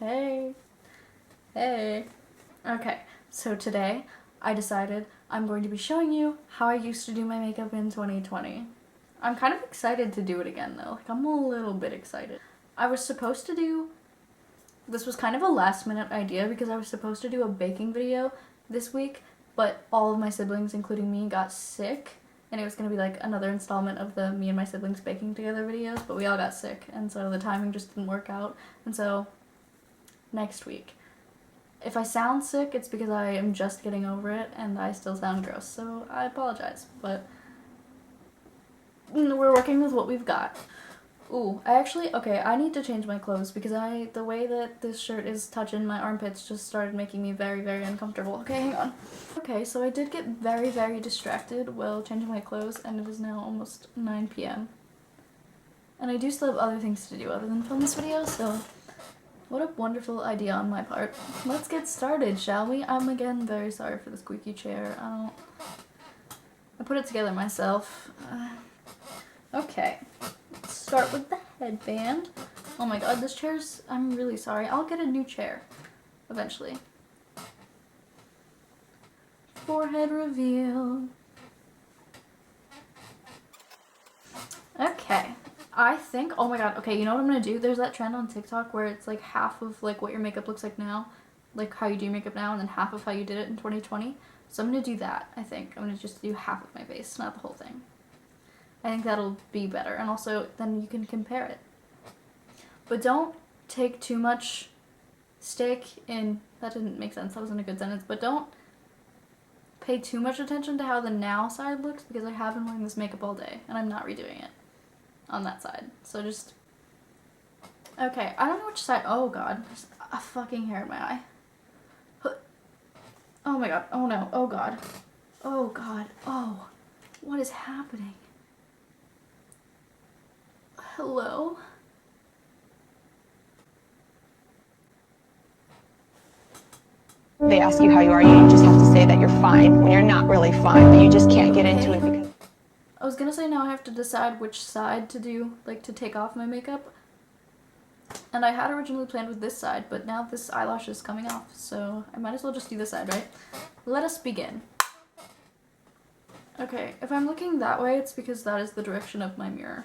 Hey. Hey. Okay, so today I decided I'm going to be showing you how I used to do my makeup in 2020. I'm kind of excited to do it again though. Like, I'm a little bit excited. I was supposed to do... This was kind of a last minute idea because I was supposed to do a baking video this week, but all of my siblings, including me, got sick. And it was going to be like another installment of the me and my siblings baking together videos, but we all got sick, and so the timing just didn't work out. And so, next week. If I sound sick, it's because I am just getting over it, and I still sound gross, so I apologize, but we're working with what we've got. Ooh, I need to change my clothes because the way that this shirt is touching my armpits just started making me very, very uncomfortable. Okay, hang on. Okay, so I did get very, very distracted while changing my clothes, and it is now almost 9 p.m. And I do still have other things to do other than film this video, so what a wonderful idea on my part. Let's get started, shall we? I'm again very sorry for the squeaky chair. I put it together myself. Okay. Start with the headband. Oh my god, this chair's... I'm really sorry. I'll get a new chair eventually. Forehead reveal. Okay. I think... Oh my god. Okay, you know what I'm gonna do? There's that trend on TikTok where it's like half of like what your makeup looks like now, like how you do makeup now, and then half of how you did it in 2020. So I'm gonna do that, I think. I'm gonna just do half of my face, not the whole thing. I think that'll be better, and also then you can compare it. But don't take too much stake in... That didn't make sense, that wasn't a good sentence, but don't pay too much attention to how the now side looks because I have been wearing this makeup all day, and I'm not redoing it on that side. So just... Okay, I don't know which side... Oh god, there's a fucking hair in my eye. Oh my god, oh no, oh god. Oh god, oh. What is happening? Hello? They ask you how you are, you just have to say that you're fine when you're not really fine, but you just can't get into it because... I was gonna say now I have to decide which side to do, like to take off my makeup. And I had originally planned with this side, but now this eyelash is coming off, so I might as well just do this side, right? Let us begin. Okay, if I'm looking that way, it's because that is the direction of my mirror.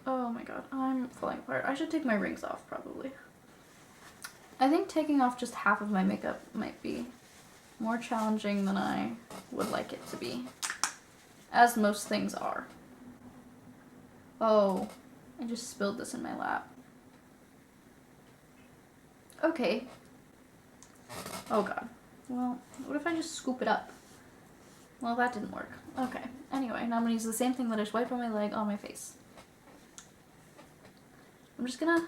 Oh my god, I'm falling apart. I should take my rings off, probably. I think taking off just half of my makeup might be more challenging than I would like it to be. As most things are. Oh, I just spilled this in my lap. Okay. Oh god. Well, what if I just scoop it up? Well, that didn't work. Okay. Anyway, now I'm gonna use the same thing that I just wiped on my leg on my face. I'm just gonna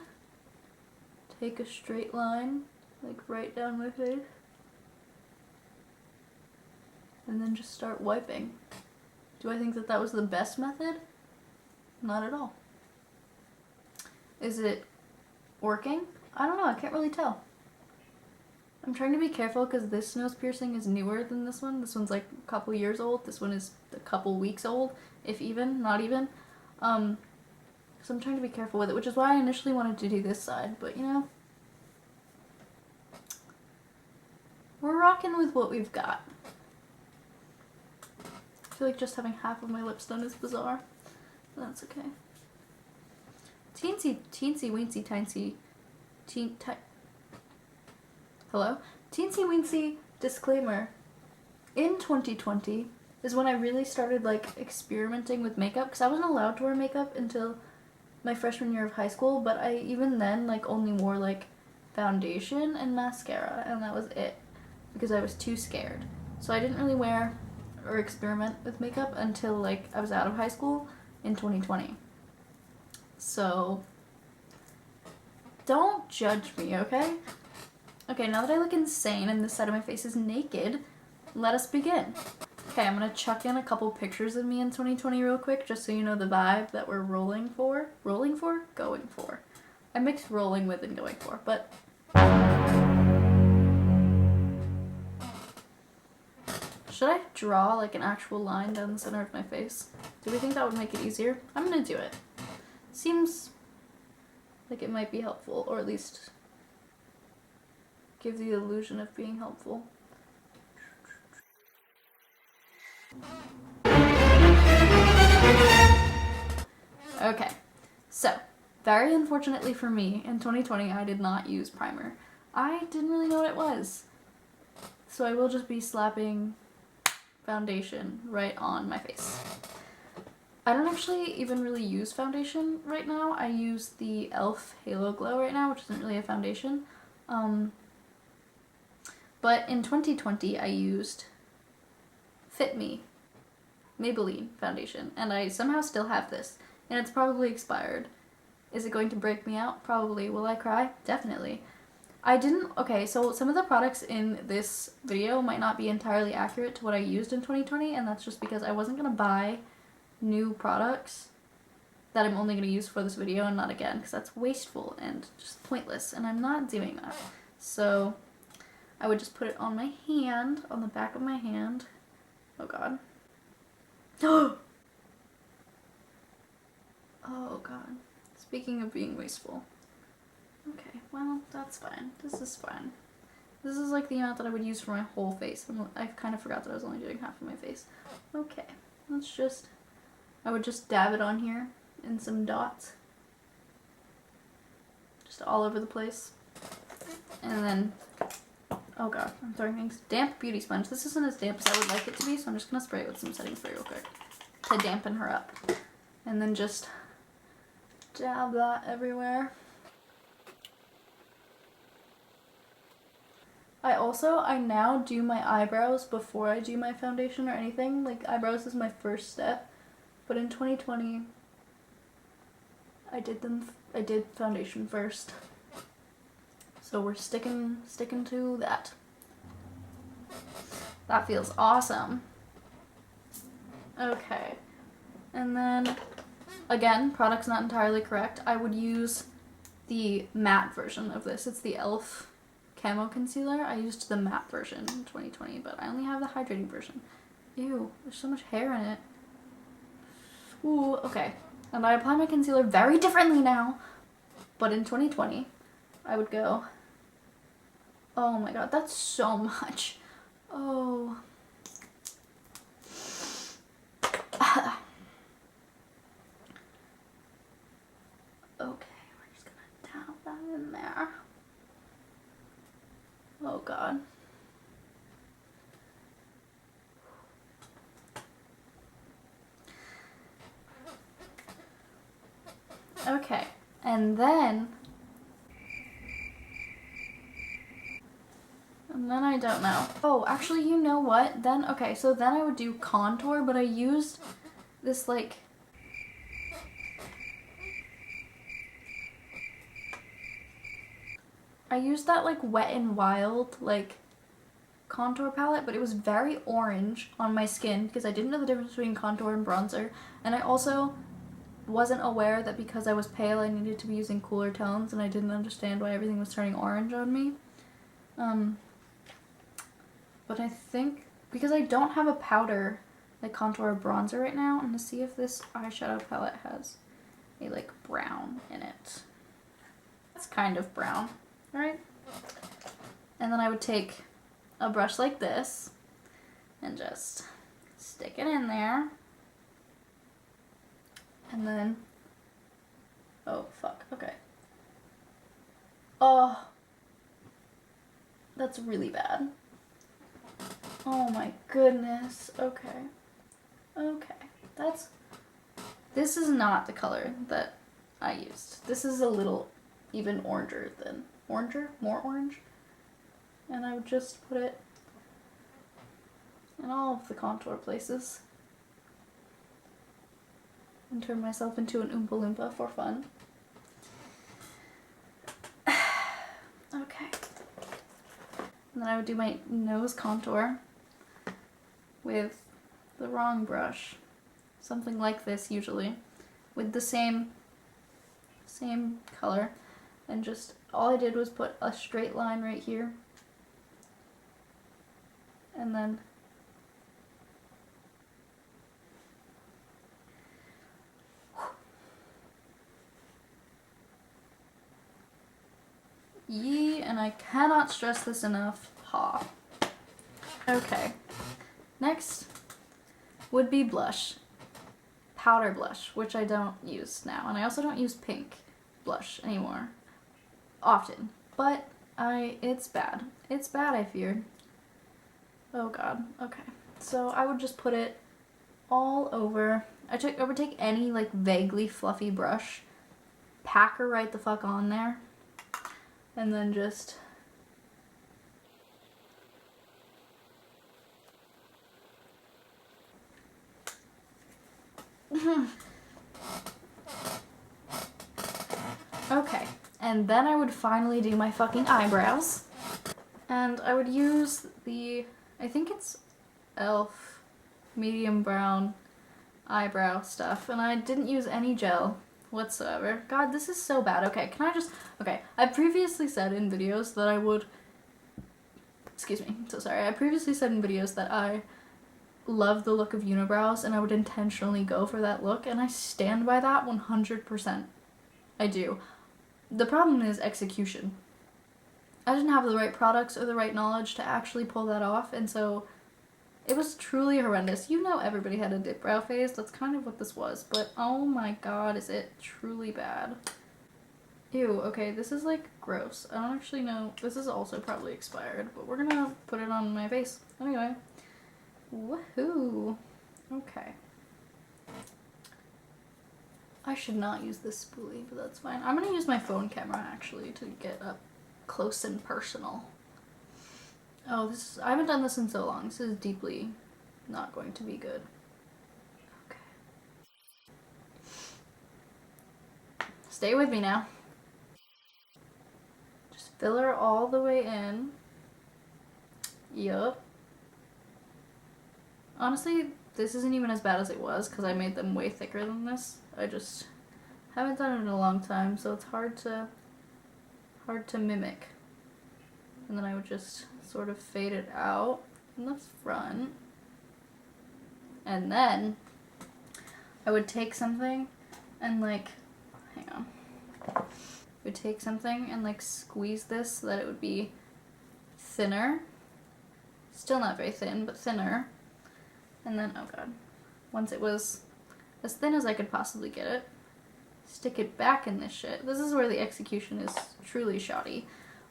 take a straight line, like right down my face, and then just start wiping. Do I think that that was the best method? Not at all. Is it working? I don't know, I can't really tell. I'm trying to be careful because this nose piercing is newer than this one. This one's like a couple years old. This one is a couple weeks old, if even, not even. So I'm trying to be careful with it, which is why I initially wanted to do this side, but you know, we're rocking with what we've got. I feel like just having half of my lips done is bizarre, but that's okay. Teensy weensy tiny, hello? Teensy weensy disclaimer. In 2020 is when I really started like experimenting with makeup, because I wasn't allowed to wear makeup until my freshman year of high school, but I even then like only wore like foundation and mascara, and that was it because I was too scared. So I didn't really wear or experiment with makeup until like I was out of high school in 2020. So don't judge me, okay? Okay, now that I look insane and this side of my face is naked, let us begin. Okay, I'm gonna chuck in a couple pictures of me in 2020 real quick, just so you know the vibe that we're rolling for. Rolling for? Going for. I mixed rolling with and going for, but... Should I draw like an actual line down the center of my face? Do we think that would make it easier? I'm gonna do it. Seems like it might be helpful, or at least give the illusion of being helpful. Okay, so very unfortunately for me, in 2020 I did not use primer. I didn't really know what it was. So I will just be slapping foundation right on my face. I don't actually even really use foundation right now. I use the e.l.f. Halo Glow right now, which isn't really a foundation. But in 2020 I used Fit Me Maybelline foundation, and I somehow still have this, and it's probably expired. Is it going to break me out? Probably. Will I cry? Definitely. Okay, so some of the products in this video might not be entirely accurate to what I used in 2020, and that's just because I wasn't going to buy new products that I'm only going to use for this video and not again, because that's wasteful and just pointless, and I'm not doing that. So I would just put it on my hand, on the back of my hand. Oh god. Oh god. Speaking of being wasteful. Okay, well, that's fine. This is fine. This is like the amount that I would use for my whole face. I kind of forgot that I was only doing half of my face. Okay, let's just... I would just dab it on here in some dots. Just all over the place. And then... Oh god, I'm throwing things. Damp beauty sponge. This isn't as damp as I would like it to be, so I'm just going to spray it with some setting spray real quick to dampen her up. And then just dab that everywhere. I now do my eyebrows before I do my foundation or anything. Like, eyebrows is my first step. But in 2020, I did foundation first. So we're sticking to that. That feels awesome. Okay. And then, again, product's not entirely correct. I would use the matte version of this. It's the e.l.f. Camo Concealer. I used the matte version in 2020, but I only have the hydrating version. Ew, there's so much hair in it. Ooh, okay. And I apply my concealer very differently now. But in 2020, I would go... Oh my god, that's so much. Oh. Okay, we're just gonna dab that in there. Oh god. Okay, and then I don't know. Oh, actually, you know what? Okay, so then I would do contour, but I used this, like... I used that, like, Wet n Wild, like, contour palette, but it was very orange on my skin because I didn't know the difference between contour and bronzer, and I also wasn't aware that because I was pale I needed to be using cooler tones, and I didn't understand why everything was turning orange on me. But I think, because I don't have a powder, like contour or bronzer right now, I'm gonna see if this eyeshadow palette has a, like, brown in it. It's kind of brown, right? And then I would take a brush like this and just stick it in there. And then, oh fuck, okay. Oh, that's really bad. Oh my goodness, okay. Okay, this is not the color that I used. This is a little even oranger than, more orange. And I would just put it in all of the contour places. And turn myself into an Oompa Loompa for fun. Okay. And then I would do my nose contour with the wrong brush. Something like this usually. With the same color. And just, all I did was put a straight line right here. And then Yee, and I cannot stress this enough. Ha. Okay. Next would be blush. Powder blush, which I don't use now. And I also don't use pink blush anymore. Often. But it's bad. It's bad, I fear. Oh god. Okay. So I would just put it all over. I would take any like vaguely fluffy brush, pack her right the fuck on there, and then just okay. And then I would finally do my fucking eyebrows. And I would use I think it's e.l.f. medium brown eyebrow stuff. And I didn't use any gel whatsoever. God, this is so bad. Okay, okay, I previously said in videos that I would, excuse me, so sorry. I previously said in videos that I love the look of unibrows and I would intentionally go for that look, and I stand by that 100%. I do. The problem is execution. I didn't have the right products or the right knowledge to actually pull that off, and so it was truly horrendous. You know, everybody had a dip brow phase. That's kind of what this was, but oh my god, is it truly bad. Ew, okay, this is like gross. I don't actually know. This is also probably expired, but we're gonna put it on my face. Anyway. Woohoo. Okay. I should not use this spoolie, but that's fine. I'm gonna use my phone camera actually to get up close and personal. Oh, I haven't done this in so long. This is deeply not going to be good. Okay. Stay with me now. Just fill her all the way in. Yup. Honestly, this isn't even as bad as it was because I made them way thicker than this. I just haven't done it in a long time, so it's hard to mimic. And then I would just sort of fade it out in the front. And then I would take something and like, hang on. I would take something and like squeeze this so that it would be thinner. Still not very thin, but thinner. And then, oh god, once it was as thin as I could possibly get it, stick it back in this shit. This is where the execution is truly shoddy.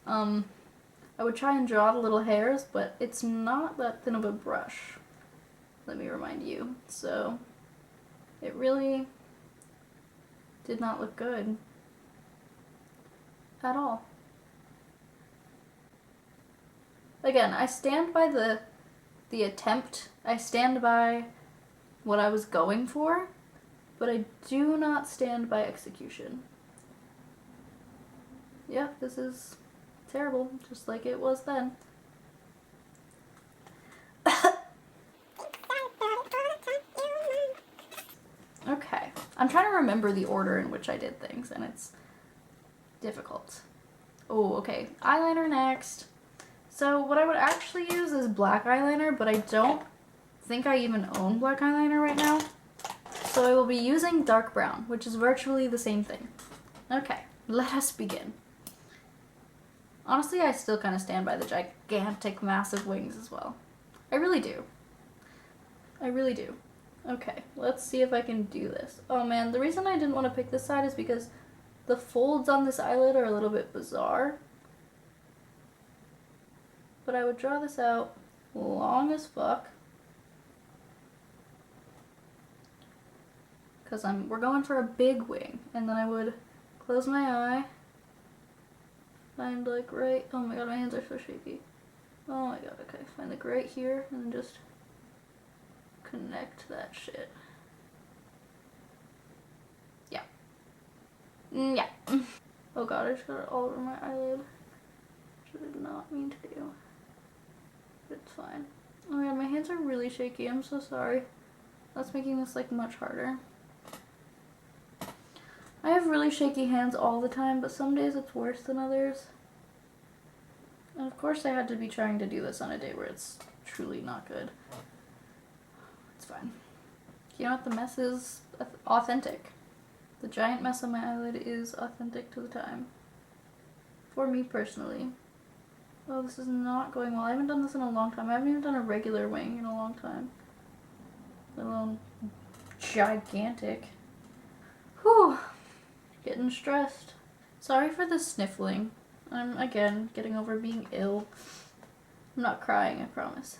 I would try and draw the little hairs, but it's not that thin of a brush, let me remind you. So it really did not look good at all. Again, I stand by the attempt. I stand by what I was going for, but I do not stand by execution. Yeah, this is terrible, just like it was then. Okay, I'm trying to remember the order in which I did things, and it's difficult. Oh, okay, eyeliner next. So what I would actually use is black eyeliner, but I don't think I even own black eyeliner right now. So I will be using dark brown, which is virtually the same thing. Okay, let us begin. Honestly, I still kind of stand by the gigantic, massive wings as well. I really do. I really do. Okay, let's see if I can do this. Oh man, the reason I didn't want to pick this side is because the folds on this eyelid are a little bit bizarre. But I would draw this out long as fuck. Because we're going for a big wing. And then I would close my eye. Find like right, oh my god, my hands are so shaky. Oh my god, okay, find like right here and then just connect that shit. Yeah. Yeah. Oh god, I just got it all over my eyelid. Which I did not mean to do. But it's fine. Oh my god, my hands are really shaky, I'm so sorry. That's making this like much harder. I have really shaky hands all the time, but some days it's worse than others. And of course I had to be trying to do this on a day where it's truly not good. It's fine. You know what? The mess is authentic. The giant mess on my eyelid is authentic to the time. for me personally. Oh, this is not going well. I haven't done this in a long time. I haven't even done a regular wing in a long time. Let alone gigantic. Whew. Getting stressed. Sorry for the sniffling. I'm, again, getting over being ill. I'm not crying, I promise.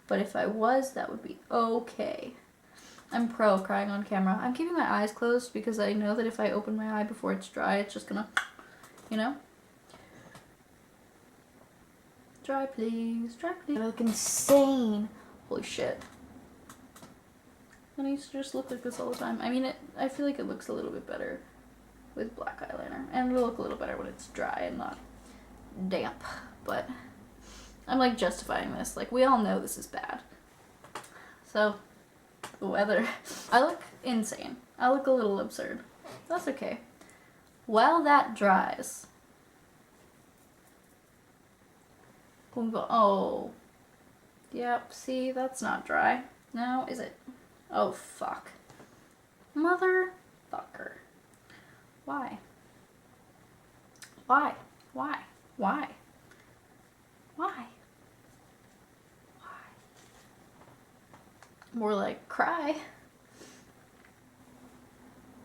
But if I was, that would be okay. I'm pro crying on camera. I'm keeping my eyes closed because I know that if I open my eye before it's dry, it's just gonna, you know? Dry please, dry please. I look insane. Holy shit. And I used to just look like this all the time. I mean, I feel like it looks a little bit better with black eyeliner. And it'll look a little better when it's dry and not damp. But I'm like justifying this. Like, we all know this is bad. So, the weather. I look insane. I look a little absurd. That's okay. While that dries. We'll go, oh. Yep, see, that's not dry. Now, is it? Oh, fuck. Motherfucker. Why? Why? Why? Why? Why? Why? More like cry.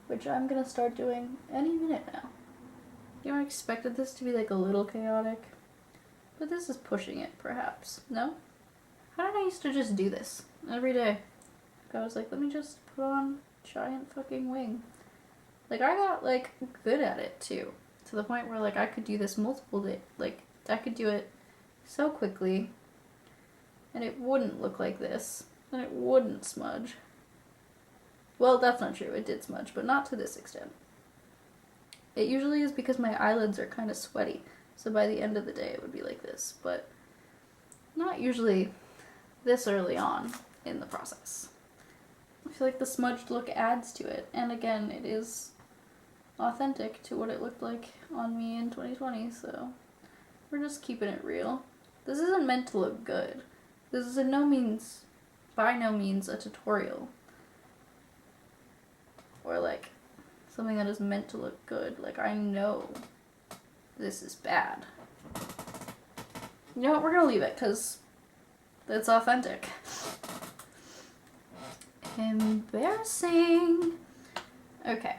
Which I'm gonna start doing any minute now. You know, I expected this to be like a little chaotic. But this is pushing it, perhaps. No? How did I used to just do this every day? I was like, let me just put on giant fucking wing. Like, I got, like, good at it, too. To the point where, like, I could do this multiple days. Like, I could do it so quickly. And it wouldn't look like this. And it wouldn't smudge. Well, that's not true. It did smudge, but not to this extent. It usually is because my eyelids are kind of sweaty. So by the end of the day, it would be like this. But not usually this early on in the process. I feel like the smudged look adds to it. And again, it is authentic to what it looked like on me in 2020. So we're just keeping it real. This isn't meant to look good. This is by no means a tutorial. Or like something that is meant to look good. Like, I know this is bad. You know what? We're gonna leave it because it's authentic. Embarrassing. Okay.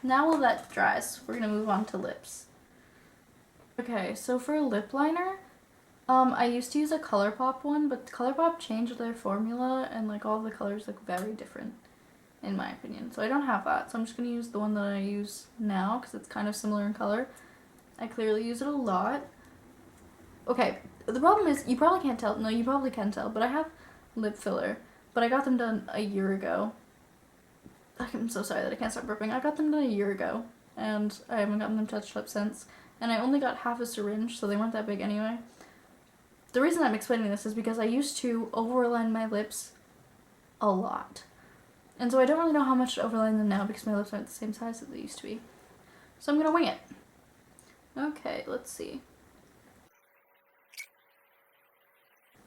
Now while that dries, we're gonna move on to lips. Okay, so for a lip liner, I used to use a ColourPop one, but ColourPop changed their formula and like all the colors look very different, in my opinion. So I don't have that, so I'm just gonna use the one that I use now because it's kind of similar in color. I clearly use it a lot. Okay, the problem is, you probably can't tell. No, you probably can tell, but I have lip filler. But I got them done a year ago. I'm so sorry that I can't stop burping. I got them done a year ago, and I haven't gotten them touched up since. And I only got half a syringe, so they weren't that big anyway. The reason I'm explaining this is because I used to overline my lips a lot. And so I don't really know how much to overline them now because my lips aren't the same size that they used to be. So I'm gonna wing it. Okay, let's see.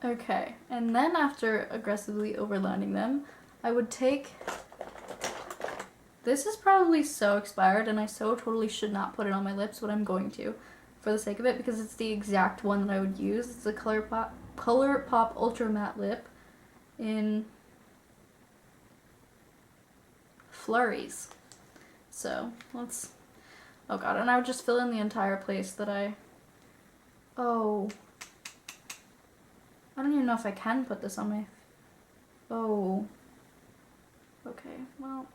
Okay, and then after aggressively overlining them, I would take... This is probably so expired, and I so totally should not put it on my lips, but I'm going to, for the sake of it, because it's the exact one that I would use. It's the ColourPop Ultra Matte Lip in Flurries. So, let's... Oh god, and I would just fill in the entire place that I... Oh... I don't even know if I can put this on my... Oh. Okay, well...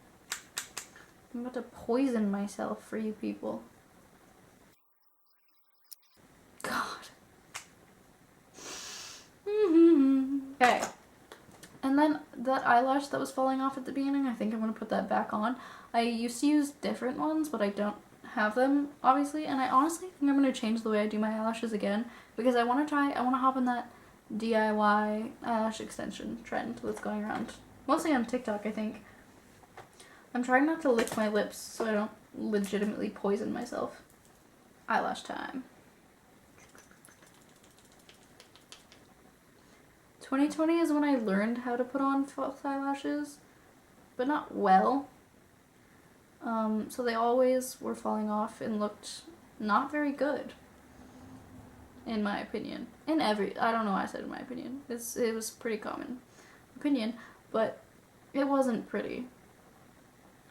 I'm about to poison myself for you people. God. Okay. And then that eyelash that was falling off at the beginning, I think I'm going to put that back on. I used to use different ones, but I don't have them, obviously. And I honestly think I'm going to change the way I do my eyelashes again. Because I want to hop on that DIY eyelash extension trend that's going around. Mostly on TikTok, I think. I'm trying not to lick my lips so I don't legitimately poison myself. Eyelash time. 2020 is when I learned how to put on false eyelashes, but not well. So they always were falling off and looked not very good. In my opinion. I don't know why I said in my opinion. It was pretty common opinion, but it wasn't pretty.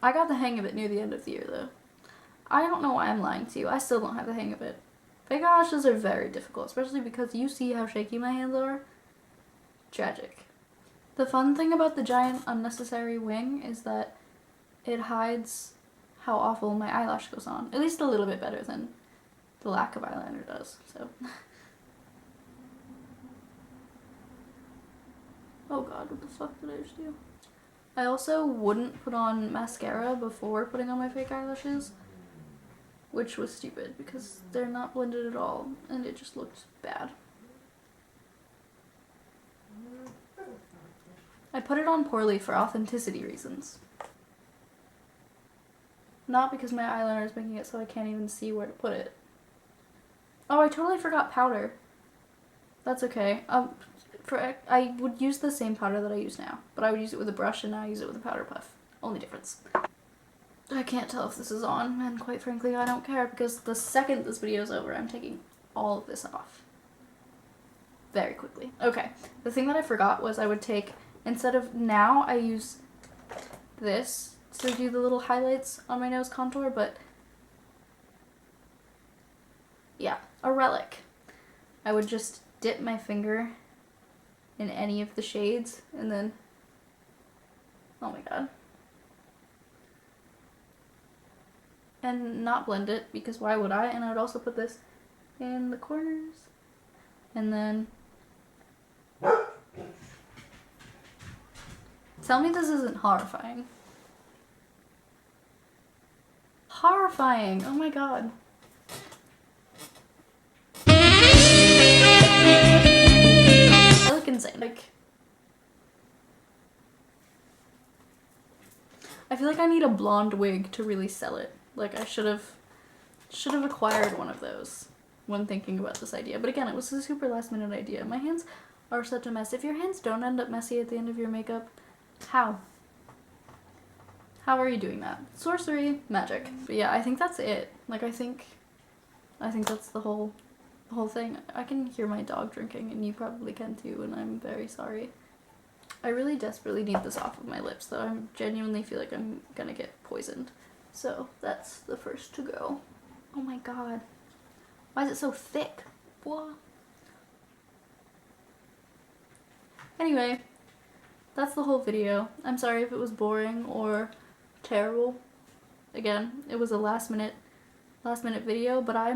I got the hang of it near the end of the year though. I don't know why I'm lying to you. I still don't have the hang of it. Fake eyelashes are very difficult, especially because you see how shaky my hands are. Tragic. The fun thing about the giant unnecessary wing is that it hides how awful my eyelash goes on. At least a little bit better than the lack of eyeliner does, so. Oh god, what the fuck did I just do? I also wouldn't put on mascara before putting on my fake eyelashes, which was stupid because they're not blended at all and it just looked bad. I put it on poorly for authenticity reasons. Not because my eyeliner is making it so I can't even see where to put it. Oh, I totally forgot powder. That's okay. I would use the same powder that I use now, but I would use it with a brush and now I use it with a powder puff. Only difference. I can't tell if this is on, and quite frankly, I don't care because the second this video is over, I'm taking all of this off. Very quickly. Okay, the thing that I forgot was I would take, instead of now, I use this to do the little highlights on my nose contour, but yeah, a relic. I would just dip my finger in any of the shades and then, oh my god. And not blend it, because why would I? And I would also put this in the corners. And then, tell me this isn't horrifying. Horrifying, oh my god. I look insane. Like, I feel like I need a blonde wig to really sell it. Like, I should have acquired one of those when thinking about this idea. But again, it was a super last minute idea. My hands are such a mess. If your hands don't end up messy at the end of your makeup, how? How are you doing that? Sorcery, magic. But yeah, I think that's it. Like, I think that's the whole thing. I can hear my dog drinking, and you probably can too, and I'm very sorry. I really desperately need this off of my lips, though. I genuinely feel like I'm gonna get poisoned. So that's the first to go. Oh my god. Why is it so thick? What? Anyway, that's the whole video. I'm sorry if it was boring or terrible. Again, it was a last minute video, but I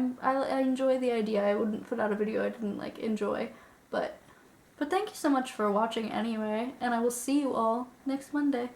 enjoy the idea. I wouldn't put out a video I didn't like enjoy, but thank you so much for watching anyway, and I will see you all next Monday.